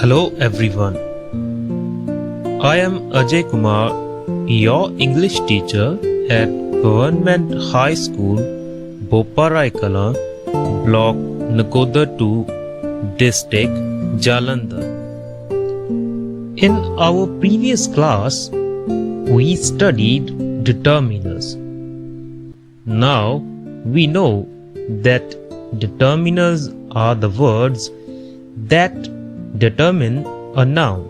Hello everyone. I am Ajay Kumar, your English teacher at Government High School, Boparai Kala, Block Nakoda 2, District Jalandhar. In our previous class, we studied determiners. Now we know that determiners are the words that determine a noun.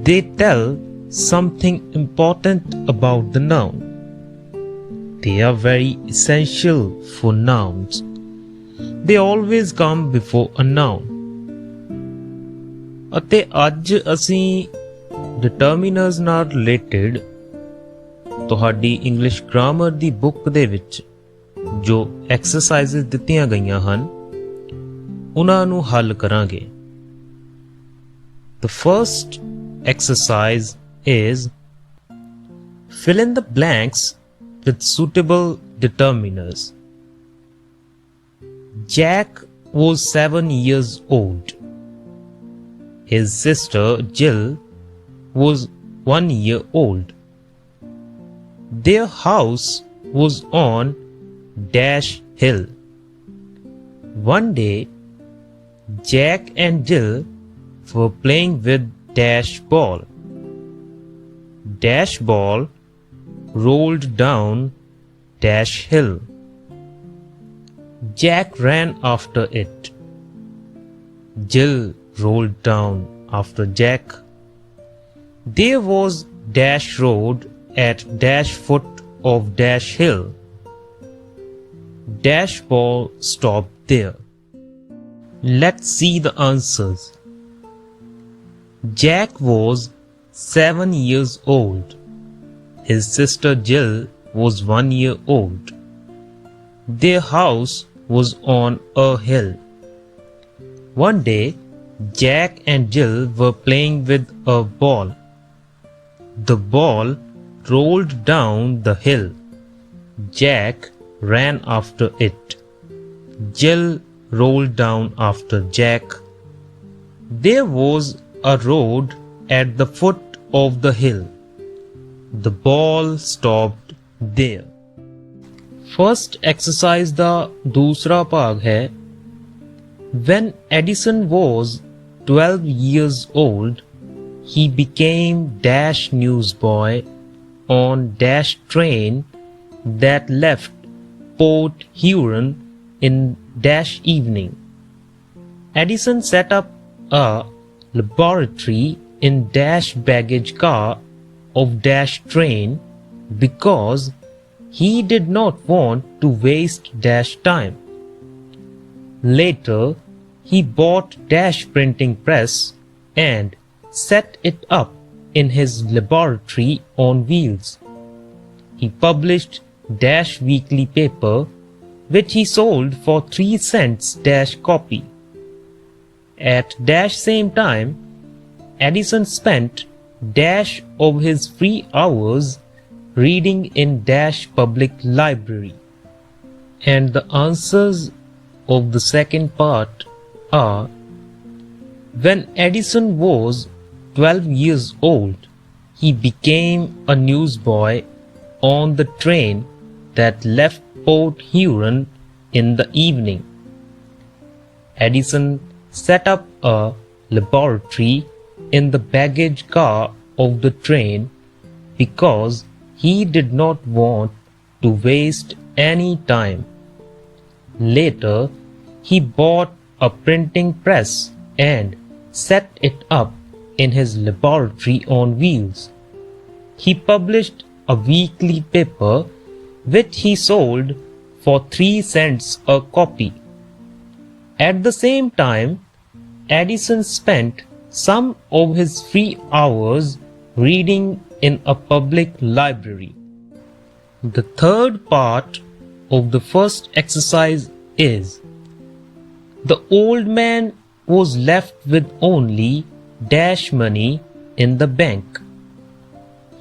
They tell something important about the noun. They are very essential for nouns. They always come before a noun. ਅਤੇ ਅੱਜ ਅਸੀਂ determiners ਨਾਲ related ਤੁਹਾਡੀ English grammar ਦੀ book ਦੇ ਵਿੱਚ ਜੋ exercises ਦਿੱਤੀਆਂ ਗਈਆਂ ਹਨ ਉਹਨਾਂ ਨੂੰ ਹੱਲ ਕਰਾਂਗੇ. The first exercise is fill in the blanks with suitable determiners. Jack was 7 years old. His sister Jill was 1 year old. Their house was on Dash Hill. One day, Jack and Jill were playing with Dash ball. Dash ball rolled down Dash Hill. Jack ran after it. Jill rolled down after Jack. There was Dash Road at Dash foot of Dash Hill. Dash ball stopped there. Let's see the answers. Jack was 7 years old. His sister Jill was 1 year old. Their house was on a hill. One day, Jack and Jill were playing with a ball. The ball rolled down the hill. Jack ran after it. Jill rolled down after Jack. There was a road at the foot of the hill. The ball stopped there. First exercise ਦਾ ਦੂਸਰਾ ਭਾਗ ਹੈ. When Edison was 12 years old, he became Dash newsboy on Dash train that left Port Huron in Dash evening. Edison set up a laboratory in Dash baggage car of Dash train because he did not want to waste Dash time. Later, he bought Dash printing press and set it up in his laboratory on wheels. He published Dash weekly paper, which he sold for 3 cents Dash copy. At Dash same time, Edison spent Dash of his free hours reading in Dash public library. And the answers of the second part are: when Edison was 12 years old, he became a newsboy on the train that left Port Huron in the evening. Edison set up a laboratory in the baggage car of the train because he did not want to waste any time. Later, he bought a printing press and set it up in his laboratory on wheels. He published a weekly paper which he sold for 3 cents a copy. At the same time, Edison spent some of his free hours reading in a public library. The third part of the first exercise is: the old man was left with only Dash money in the bank.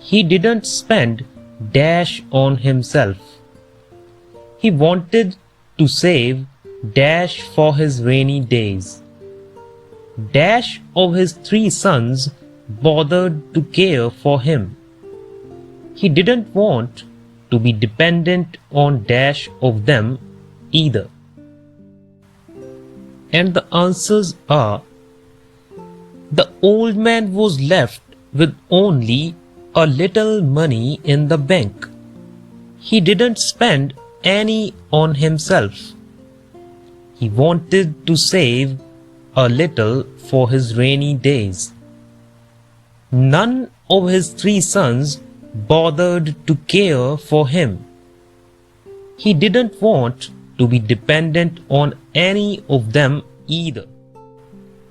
He didn't spend Dash on himself. He wanted to save Dash for his rainy days. dash of his 3 sons bothered to care for him. He didn't want to be dependent on dash of them either. And the answers are: the old man was left with only a little money in the bank. He didn't spend any on himself. He wanted to save a little for his rainy days. None of his 3 sons bothered to care for him. He didn't want to be dependent on any of them either.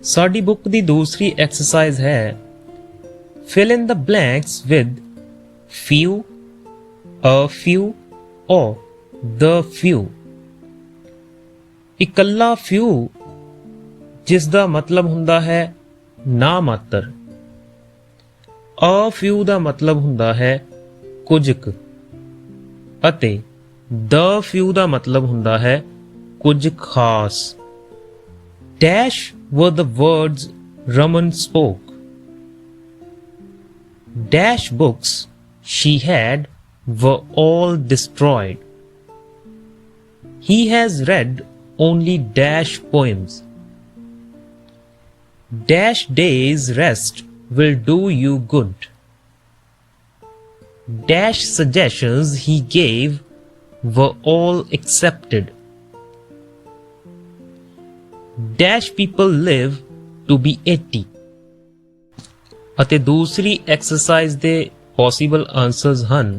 ਸਾਡੀ book ਦੀ ਦੂਸਰੀ exercise ਹੈ fill in the blanks with few, a few or the few. ਇਕੱਲਾ few ਜਿਸ ਦਾ ਮਤਲਬ ਹੁੰਦਾ ਹੈ ਨਾ ਮਾਤਰ, a few ਦਾ ਮਤਲਬ ਹੁੰਦਾ ਹੈ ਕੁਝ ਕੁ, ਅਤੇ the few ਦਾ ਮਤਲਬ ਹੁੰਦਾ ਹੈ ਕੁਝ ਖਾਸ। Dash were the words Raman spoke. Dash books she had were all destroyed. He has read only dash poems. Dash days rest will do you good. Dash suggestions he gave were all accepted. Dash people live to be 80. ਅਤੇ ਦੂਸਰੀ exercise ਦੇ possible answers ਹਨ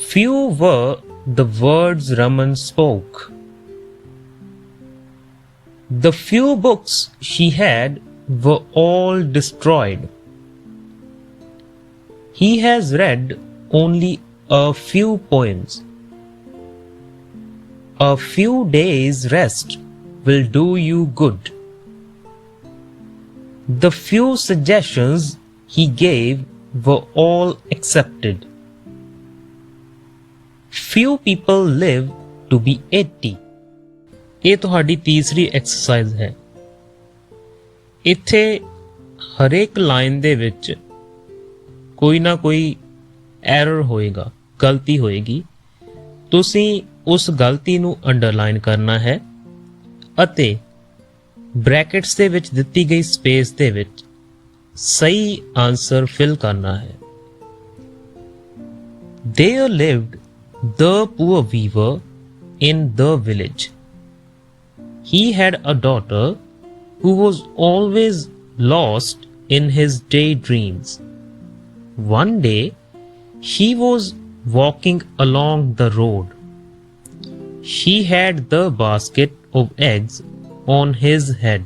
few were the words Raman spoke. The few books she had were all destroyed. He has read only a few poems. A few days rest will do you good. The few suggestions he gave were all accepted. Few people live to be 80. ਇਹ ਤੁਹਾਡੀ ਤੀਸਰੀ exercise ਹੈ। ਇੱਥੇ ਹਰੇਕ line ਦੇ ਵਿੱਚ ਕੋਈ ਨਾ ਕੋਈ ਐਰਰ ਹੋਏਗਾ, ਗਲਤੀ ਹੋਏਗੀ। ਤੁਸੀਂ ਉਸ ਗਲਤੀ ਨੂੰ ਅੰਡਰਲਾਈਨ ਕਰਨਾ ਹੈ ਅਤੇ ਬ੍ਰੈਕਟਸ ਦੇ ਵਿੱਚ ਦਿੱਤੀ ਗਈ ਸਪੇਸ ਦੇ ਵਿੱਚ ਸਹੀ ਆਨਸਰ ਫਿਲ ਕਰਨਾ ਹੈ। There lived the poor weaver in the village. He had a daughter who was always lost in his daydreams. One day, she was walking along the road. She had the basket of eggs on his head.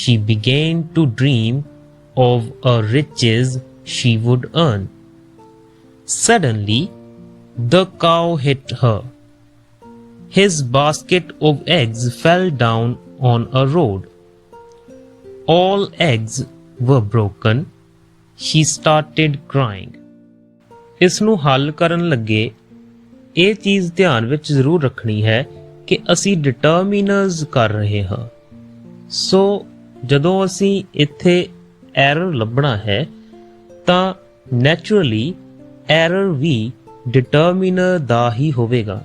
She began to dream of a riches she would earn. Suddenly, the cow hit her. His basket of eggs fell down on a road. All eggs were broken. She started crying. ਇਸ ਨੂੰ ਹੱਲ ਕਰਨ ਲੱਗੇ ਇਹ ਚੀਜ਼ ਧਿਆਨ ਵਿੱਚ ਜ਼ਰੂਰ ਰੱਖਣੀ ਹੈ ਕਿ ਅਸੀਂ ਡਿਟਰਮੀਨਰਸ ਕਰ ਰਹੇ ਹਾਂ। ਸੋ ਜਦੋਂ ਅਸੀਂ ਇੱਥੇ ਐਰਰ ਲੱਭਣਾ ਹੈ ਤਾਂ ਨੈਚੁਰਲੀ ਐਰਰ ਵੀ ਡਿਟਰਮੀਨਰ ਦਾ ਹੀ ਹੋਵੇਗਾ।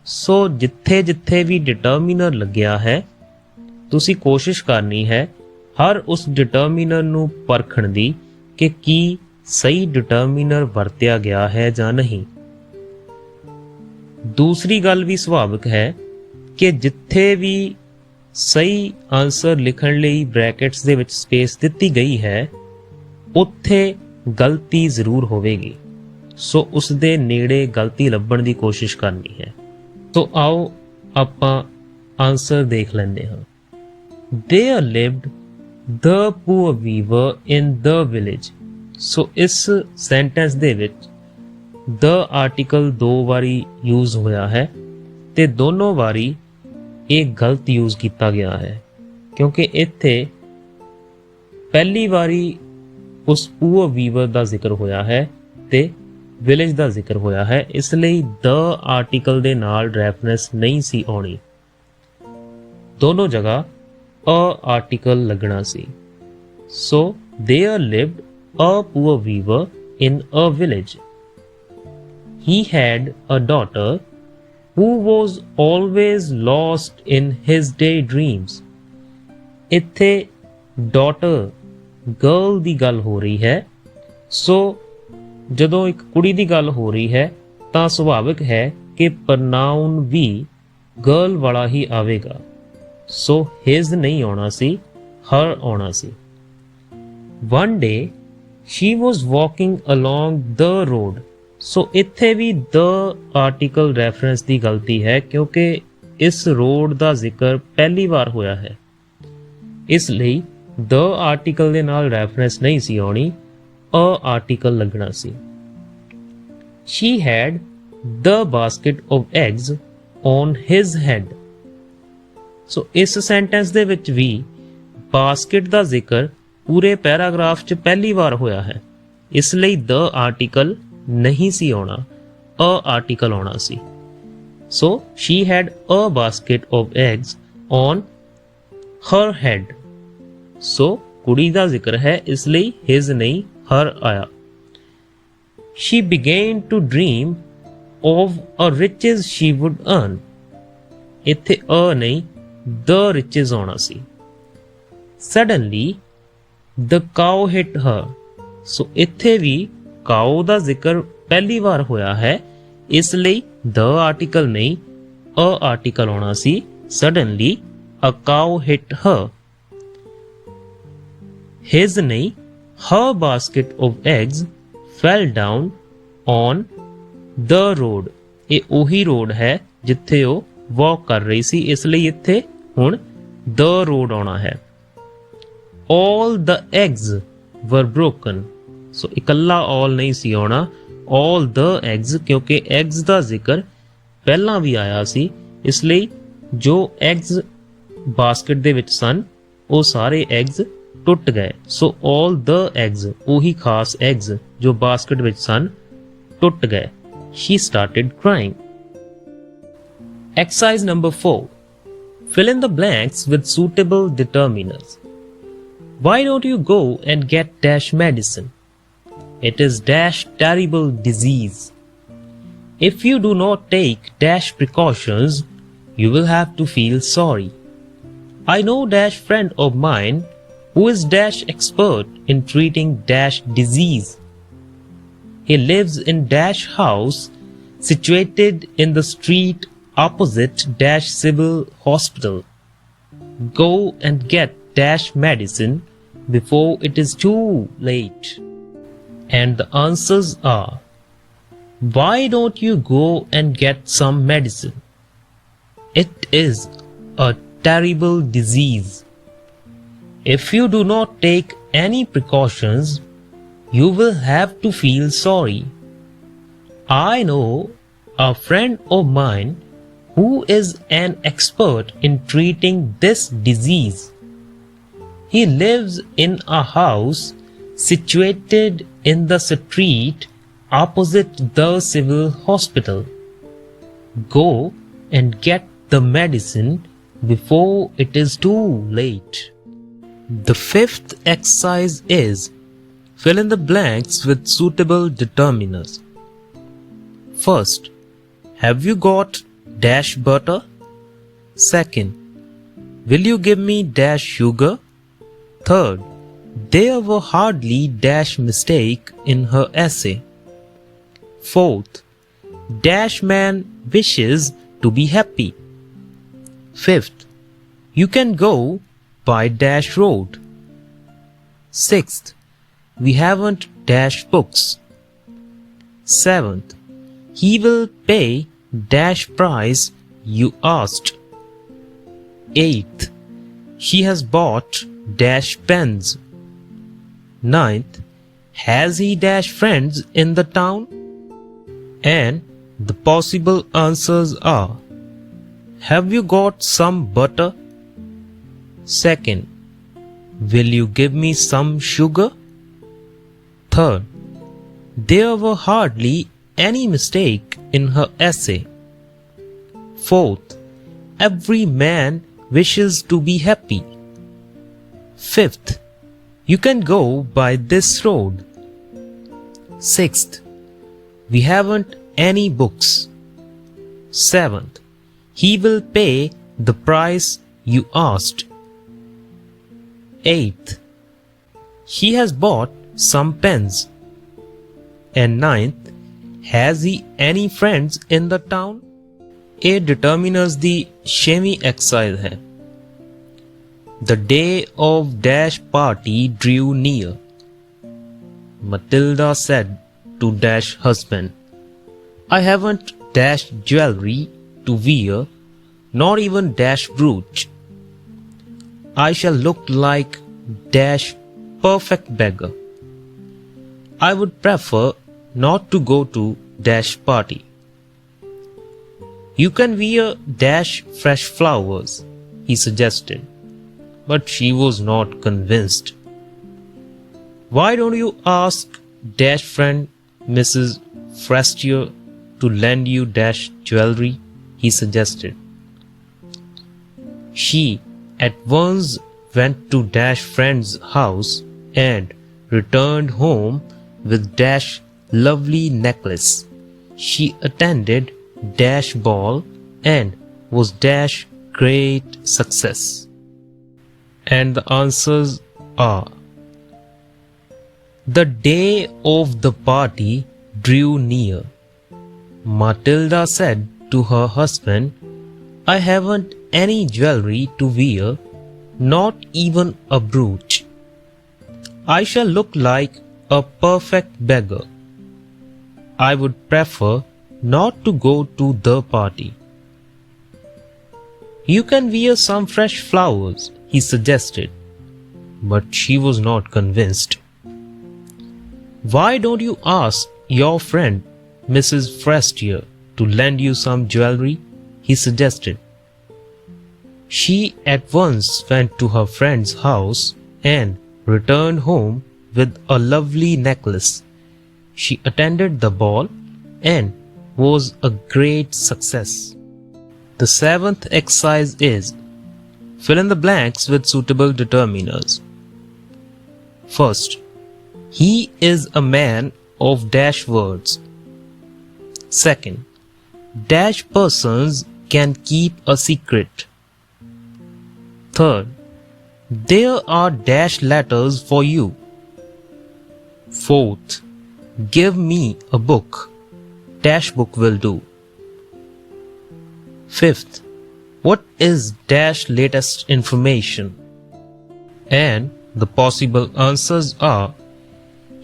ਸੋ ਜਿੱਥੇ ਜਿੱਥੇ ਵੀ ਡਿਟਰਮੀਨਰ ਲੱਗਿਆ ਹੈ ਤੁਸੀਂ ਕੋਸ਼ਿਸ਼ ਕਰਨੀ ਹੈ ਹਰ ਉਸ ਡਿਟਰਮੀਨਰ ਨੂੰ ਪਰਖਣ ਦੀ ਕਿ ਕੀ ਸਹੀ ਡਿਟਰਮੀਨਰ ਵਰਤਿਆ ਗਿਆ ਹੈ ਜਾਂ ਨਹੀਂ। ਦੂਸਰੀ ਗੱਲ ਵੀ ਸੁਭਾਵਿਕ ਹੈ ਕਿ ਜਿੱਥੇ ਵੀ ਸਹੀ ਆਨਸਰ ਲਿਖਣ ਲਈ ਬ੍ਰੈਕਟਸ ਦੇ ਵਿੱਚ ਸਪੇਸ ਦਿੱਤੀ ਗਈ ਹੈ ਉੱਥੇ ਗਲਤੀ ਜ਼ਰੂਰ ਹੋਵੇਗੀ। ਸੋ ਉਸ ਦੇ ਨੇੜੇ ਗਲਤੀ ਲੱਭਣ ਦੀ ਕੋਸ਼ਿਸ਼ ਕਰਨੀ ਹੈ। ਸੋ ਆਓ ਆਪਾਂ ਆਨਸਰ ਦੇਖ ਲੈਂਦੇ ਹਾਂ। There lived the poor weaver in the village. ਸੋ ਇਸ ਸੈਂਟੈਂਸ ਦੇ ਵਿੱਚ the ਆਰਟੀਕਲ 2 ਵਾਰੀ ਯੂਜ਼ ਹੋਇਆ ਹੈ ਤੇ ਦੋਨੋਂ ਵਾਰੀ ਇਹ ਗਲਤ ਯੂਜ਼ ਕੀਤਾ ਗਿਆ ਹੈ ਕਿਉਂਕਿ ਇੱਥੇ ਪਹਿਲੀ ਵਾਰੀ ਉਸ ਪੂਅਰ ਵੀਵਰ ਦਾ ਜ਼ਿਕਰ ਹੋਇਆ ਹੈ ਤੇ ਵਿਲੇਜ ਦਾ ਜ਼ਿਕਰ ਹੋਇਆ ਹੈ, ਇਸ ਲਈ the ਆਰਟੀਕਲ ਦੇ ਨਾਲ ਰੈਫਰੈਂਸ ਨਹੀਂ ਸੀ ਆਉਣੀ। ਦੋਨੋਂ ਜਗ੍ਹਾ a article ਲੱਗਣਾ ਸੀ। So there lived a poor weaver in a village. He had a daughter who was always lost in his daydreams. ਇੱਥੇ daughter girl ਦੀ ਗੱਲ ਹੋ ਰਹੀ ਹੈ। ਸੋ ਜਦੋਂ ਇੱਕ ਕੁੜੀ ਦੀ ਗੱਲ ਹੋ ਰਹੀ ਹੈ ਤਾਂ ਸੁਭਾਵਿਕ ਹੈ ਕਿ ਪ੍ਰਨਾਉਨ ਵੀ ਗਰਲ ਵਾਲਾ ਹੀ ਆਵੇਗਾ। ਸੋ his ਨਹੀਂ ਆਉਣਾ ਸੀ, her ਆਉਣਾ ਸੀ। One day she was walking along the road. ਸੋ ਇੱਥੇ ਵੀ the ਆਰਟੀਕਲ ਰੈਫਰੈਂਸ ਦੀ ਗਲਤੀ ਹੈ ਕਿਉਂਕਿ ਇਸ ਰੋਡ ਦਾ ਜ਼ਿਕਰ ਪਹਿਲੀ ਵਾਰ ਹੋਇਆ ਹੈ। ਇਸ ਲਈ the ਆਰਟੀਕਲ ਦੇ ਨਾਲ ਰੈਫਰੈਂਸ ਨਹੀਂ ਸੀ ਆਉਣੀ, a ਆਰਟੀਕਲ ਲੱਗਣਾ ਸੀ। She had the basket of eggs on his head. ਸੋ ਇਸ ਸੈਂਟੈਂਸ ਦੇ ਵਿੱਚ ਵੀ ਬਾਸਕਟ ਦਾ ਜ਼ਿਕਰ ਪੂਰੇ ਪੈਰਾਗ੍ਰਾਫ 'ਚ ਪਹਿਲੀ ਵਾਰ ਹੋਇਆ ਹੈ। ਇਸ ਲਈ the ਆਰਟੀਕਲ ਨਹੀਂ ਸੀ ਆਉਣਾ, a ਆਰਟੀਕਲ ਆਉਣਾ ਸੀ। ਸੋ she had a basket of eggs on her head. ਸੋ ਕੁੜੀ ਦਾ ਜ਼ਿਕਰ ਹੈ, ਇਸ ਲਈ his ਨਹੀਂ her ਆਇਆ। She began to dream of a riches she would earn. ਇੱਥੇ a ਨਹੀਂ the riches ਆਉਣਾ ਸੀ। Suddenly the cow hit her. ਸੋ ਇੱਥੇ ਵੀ cow ਦਾ ਜ਼ਿਕਰ ਪਹਿਲੀ ਵਾਰ ਹੋਇਆ ਹੈ, ਇਸ ਲਈ the ਆਰਟੀਕਲ ਨਹੀਂ a ਆਰਟੀਕਲ ਆਉਣਾ ਸੀ। Suddenly a cow hit her. His ਨਹੀਂ her basket of eggs fell down on the road. ਇਹ ਉਹੀ ਰੋਡ ਹੈ ਜਿੱਥੇ ਉਹ ਵਾਕ ਕਰ ਰਹੀ ਸੀ, ਇਸ ਲਈ ਇੱਥੇ ਹੁਣ the road ਆਉਣਾ ਹੈ। All the eggs were broken. ਸੋ ਇਕੱਲਾ all ਨਹੀਂ ਸੀ ਆਉਣਾ, all the eggs, ਕਿਉਂਕਿ eggs ਦਾ ਜ਼ਿਕਰ ਪਹਿਲਾਂ ਵੀ ਆਇਆ ਸੀ, ਇਸ ਲਈ ਜੋ eggs ਬਾਸਕਟ ਦੇ ਵਿੱਚ ਸਨ ਉਹ ਸਾਰੇ eggs ਟੁੱਟ ਗਏ। ਸੋ all the eggs, ਉਹੀ ਖਾਸ eggs ਜੋ ਬਾਸਕਟ ਵਿੱਚ ਸਨ ਟੁੱਟ ਗਏ। She started crying. Exercise number 4. Fill in the blanks with suitable determiners. Why don't you go and get dash medicine? It is dash terrible disease. If you do not take dash precautions, you will have to feel sorry. I know dash friend of mine who is dash expert in treating dash disease. He lives in dash house situated in the street opposite dash civil hospital. Go and get dash medicine before it is too late. And the answers are: why don't you go and get some medicine? It is a terrible disease. If you do not take any precautions, you will have to feel sorry. I know a friend of mine who is an expert in treating this disease. He lives in a house situated in the street opposite the civil hospital. Go and get the medicine before it is too late. The fifth exercise is fill in the blanks with suitable determiners. First, have you got dash butter? Second, will you give me dash sugar? Third, there were hardly dash mistake in her essay. Fourth, dash man wishes to be happy. Fifth, you can go by dash road. Sixth, we haven't dash books. Seventh, he will pay dash price you asked. Eighth, she has bought dash pens. Ninth, has he dash friends in the town? And the possible answers are: have you got some butter? Second, will you give me some sugar? Third, there were hardly any mistake in her essay. Fourth, every man wishes to be happy. Fifth, you can go by this road. Sixth, we haven't any books. Seventh, he will pay the price you asked. Eighth, he has bought some pens. And ninth, has he any friends in the town? A determiners the 6वीं exercise है. The day of dash party drew near. Matilda said to dash husband, I haven't dash jewelry to wear, nor even dash brooch. I shall look like dash perfect beggar. I would prefer not to go to dash party. You can wear dash fresh flowers, he suggested, but she was not convinced. Why don't you ask dash friend Mrs. Frestier to lend you dash jewelry, he suggested. She at once went to dash friend's house and returned home with dash lovely necklace. She attended dash ball and was dash great success. And the answers are: the day of the party drew near. Matilda said to her husband, I haven't any jewelry to wear, not even a brooch. I shall look like a perfect beggar. I would prefer not to go to the party. You can wear some fresh flowers, he suggested, but she was not convinced. Why don't you ask your friend Mrs. Frestier to lend you some jewelry, he suggested. She at once went to her friend's house and returned home with a lovely necklace. She attended the ball and was a great success. The 7th exercise is fill in the blanks with suitable determiners. First, he is a man of dash words. Second, dash persons can keep a secret. Third, there are dash letters for you. Fourth, give me a book. Dash book will do. Fifth, what is dash latest information? And the possible answers are: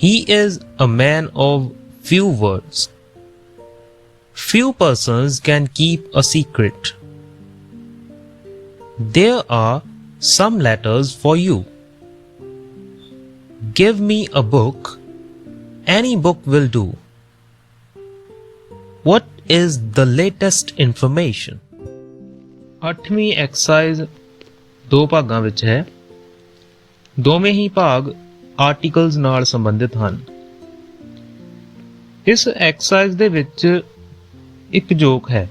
he is a man of few words. Few persons can keep a secret. There are some letters for you. Give me a book. Any book will do. What is the latest information? 8ਵੀਂ exercise ਦੋ ਭਾਗਾਂ ਵਿੱਚ ਹੈ। ਦੋਵੇਂ ਹੀ ਭਾਗ articles ਨਾਲ ਸੰਬੰਧਿਤ ਹਨ। ਇਸ ਐਕਸਰਸਾਈਜ਼ ਦੇ ਵਿੱਚ ਇੱਕ ਜੋਕ ਹੈ।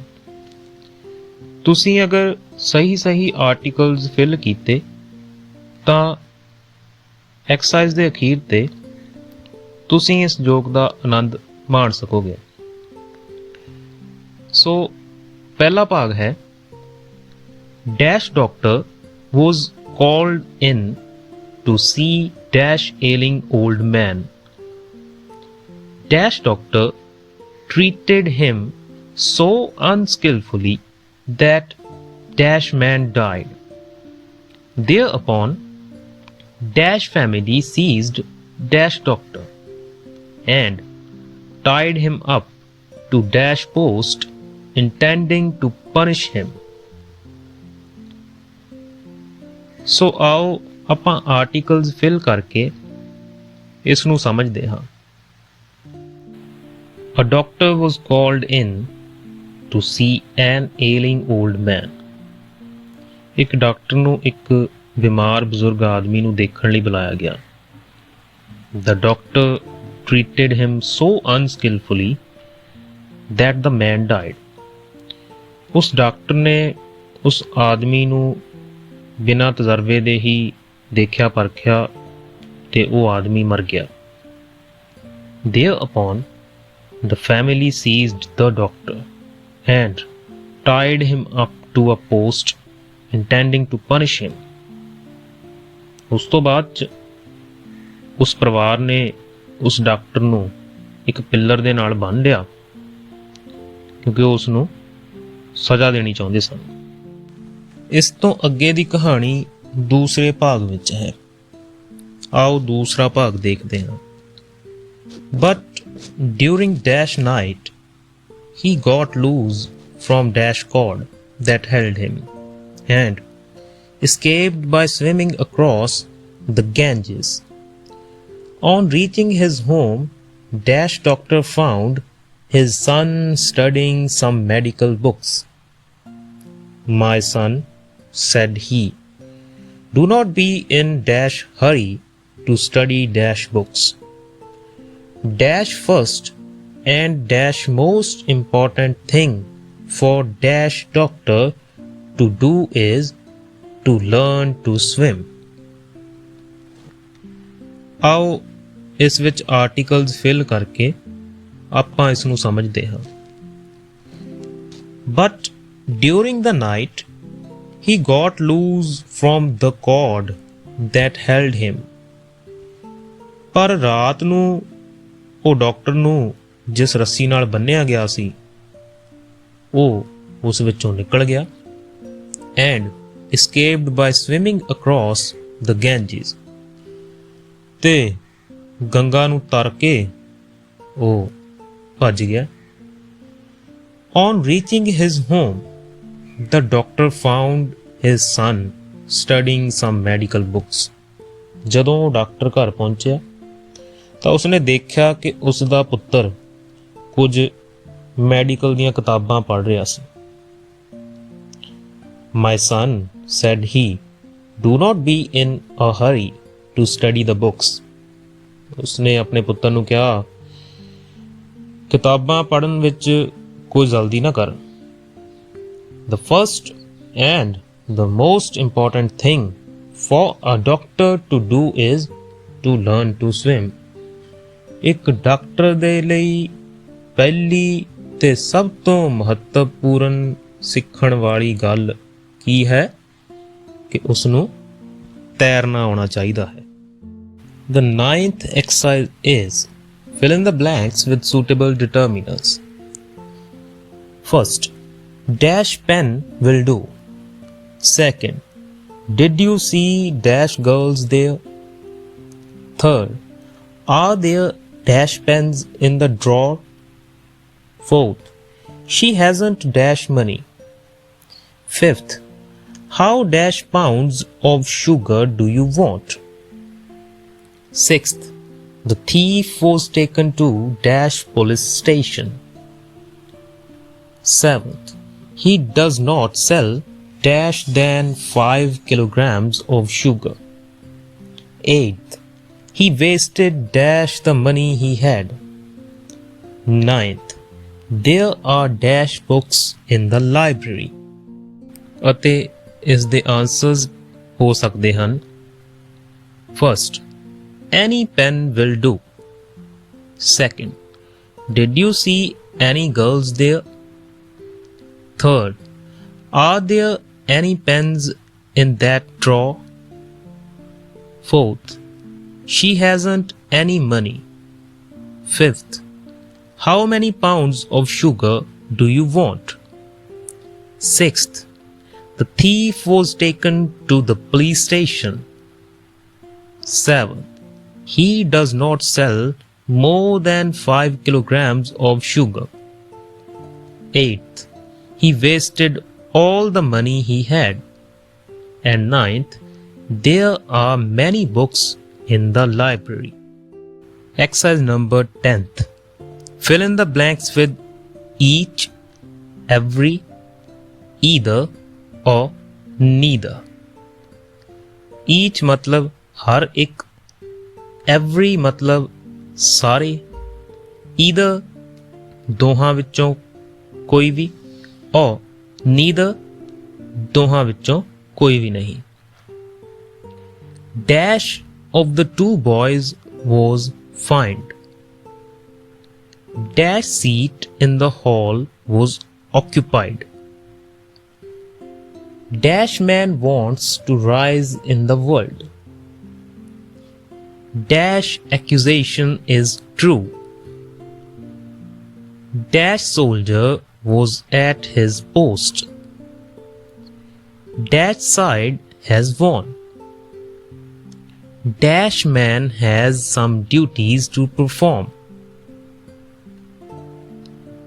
ਤੁਸੀਂ ਅਗਰ ਸਹੀ ਆਰਟੀਕਲਸ ਫਿਲ ਕੀਤੇ ਤਾਂ ਐਕਸਰਸਾਈਜ਼ ਦੇ ਅਖੀਰ ਤੇ ਤੁਸੀਂ ਇਸ ਜੋਕ ਦਾ ਆਨੰਦ ਮਾਣ ਸਕੋਗੇ। ਸੋ ਪਹਿਲਾ ਭਾਗ ਹੈ dash doctor was called in to see dash ailing old man. Dash doctor treated him so unskillfully that dash man died. Thereupon dash family seized dash doctor and tied him up to dash post, intending to punish him. ਸੋ ਆਓ ਆਪਾਂ articles fill ਕਰਕੇ ਇਸ ਨੂੰ ਸਮਝਦੇ ਹਾਂ। A doctor was called in to see an ailing old man. ਇੱਕ doctor ਨੂੰ ਇੱਕ ਬਿਮਾਰ ਬਜ਼ੁਰਗ ਆਦਮੀ ਨੂੰ ਦੇਖਣ ਲਈ ਬੁਲਾਇਆ ਗਿਆ। The doctor treated him so unskillfully that the man died. ਉਸ ਡਾਕਟਰ ਨੇ ਉਸ ਆਦਮੀ ਨੂੰ ਬਿਨਾਂ ਤਜਰਬੇ ਦੇ ਹੀ देखिया परखिया ते वो आदमी मर गया। Thereupon the family seized the doctor and tied him up to a post, intending to punish him. उस तो बाद च उस परिवार ने उस डॉक्टर ਨੂੰ ਇੱਕ ਪਿੱਲਰ ਦੇ ਨਾਲ ਬੰਨ੍ਹ ਲਿਆ ਕਿਉਂਕਿ ਉਸ ਨੂੰ ਸਜ਼ਾ ਦੇਣੀ ਚਾਹੁੰਦੇ ਸਨ। ਇਸ ਤੋਂ ਅੱਗੇ ਦੀ ਕਹਾਣੀ ਦੂਸਰੇ ਭਾਗ ਵਿੱਚ ਹੈ। ਆਓ ਦੂਸਰਾ ਭਾਗ ਦੇਖਦੇ ਹਾਂ। But during dash night he got loose from dash cord that held him and escaped by swimming across the Ganges. On reaching his home, dash doctor found his son studying some medical books. "My son," said he, "do not be in dash hurry to study dash books. Dash first and dash most important thing for dash doctor to do is to learn to swim." आओ इस विच articles fill करके ਆਪਾਂ ਇਸ ਨੂੰ ਸਮਝਦੇ ਹਾਂ। But during the night he got loose from the cord that held him. ਪਰ ਰਾਤ ਨੂੰ ਉਹ ਡਾਕਟਰ ਨੂੰ ਜਿਸ ਰੱਸੀ ਨਾਲ ਬੰਨਿਆ ਗਿਆ ਸੀ ਉਹ ਉਸ ਵਿੱਚੋਂ ਨਿਕਲ ਗਿਆ and escaped by swimming across the Ganges. ਤੇ ਗੰਗਾ ਨੂੰ ਤਰ ਕੇ ਉਹ ਭੱਜ ਗਿਆ। On reaching his home, the doctor found his son studying some medical books. ਜਦੋਂ ਉਹ ਡਾਕਟਰ ਘਰ ਪਹੁੰਚਿਆ ਤਾਂ ਉਸਨੇ ਦੇਖਿਆ ਕਿ ਉਸ ਦਾ ਪੁੱਤਰ ਕੁਝ ਮੈਡੀਕਲ ਦੀਆਂ ਕਿਤਾਬਾਂ ਪੜ੍ਹ ਰਿਹਾ ਸੀ। "My son," said he, "do not be in a hurry to study the books." ਉਸਨੇ ਆਪਣੇ ਪੁੱਤਰ ਨੂੰ ਕਿਹਾ ਕਿਤਾਬਾਂ ਪੜ੍ਹਨ ਵਿੱਚ ਕੋਈ ਜਲਦੀ ਨਾ ਕਰ। The first and the most important thing for a doctor to do is to learn to swim. ਇੱਕ ਡਾਕਟਰ ਦੇ ਲਈ ਪਹਿਲੀ ਤੇ ਸਭ ਤੋਂ ਮਹੱਤਵਪੂਰਨ ਸਿੱਖਣ ਵਾਲੀ ਗੱਲ ਕੀ ਹੈ ਕਿ ਉਸ ਨੂੰ ਤੈਰਨਾ ਆਉਣਾ ਚਾਹੀਦਾ ਹੈ। The ninth exercise is fill in the blanks with suitable determiners. First, dash pen will do. Second, did you see dash girls there? Third, are there dash pens in the drawer? Fourth, she hasn't dash money. Fifth, how dash pounds of sugar do you want? Sixth, the thief was taken to dash police station. Seventh, he does not sell dash than 5 kilograms of sugar. Eighth, he wasted dash the money he had. Ninth, there are dash books in the library. ਅਤੇ ਇਸ ਦੇ answers ਹੋ ਸਕਦੇ ਹਨ। First, any pen will do. Second, did you see any girls there? Third, are there any pens in that drawer? Fourth, she hasn't any money. Fifth, how many pounds of sugar do you want? Sixth, the thief was taken to the police station. Seventh, he does not sell more than 5 kilograms of sugar. Eighth, he wasted all the money he had. And ninth, there are many books in the library. Exercise number 10th. Fill in the blanks with each, every, either or neither. Each मतलब हर एक, every मतलब ਸਾਰੇ, either ਦੋਹਾਂ ਵਿੱਚੋਂ ਕੋਈ ਵੀ, or neither ਦੋਹਾਂ ਵਿੱਚੋਂ ਕੋਈ ਵੀ ਨਹੀਂ। Dash of the two boys was fined. Dash seat in the hall was occupied. Dash man wants to rise in the world. Dash accusation is true. Dash soldier was at his post. Dash side has won. Dash man has some duties to perform.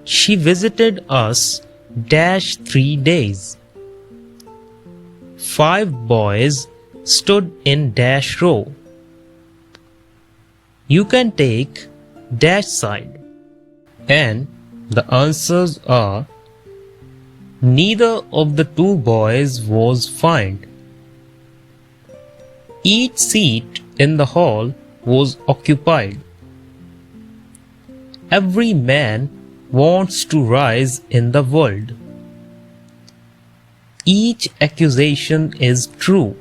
She visited us dash 3 days. 5 boys stood in dash row. You can take dash side. And the answers are: neither of the two boys was fined. Each seat in the hall was occupied. Every man wants to rise in the world. Each accusation is true.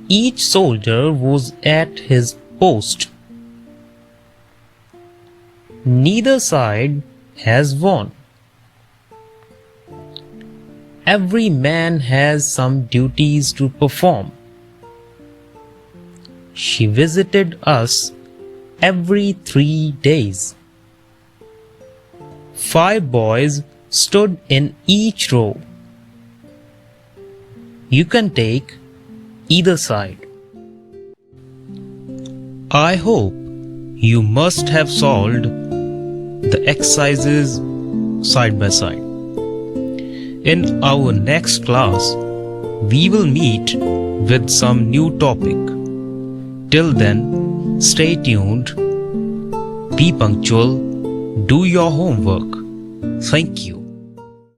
Each soldier was at his post. Neither side has won. Every man has some duties to perform. She visited us every 3 days. 5 boys stood in each row. You can take either side. I hope you must have solved the exercises side by side. In our next class, we will meet with some new topic. Till then, stay tuned, be punctual, do your homework. Thank you.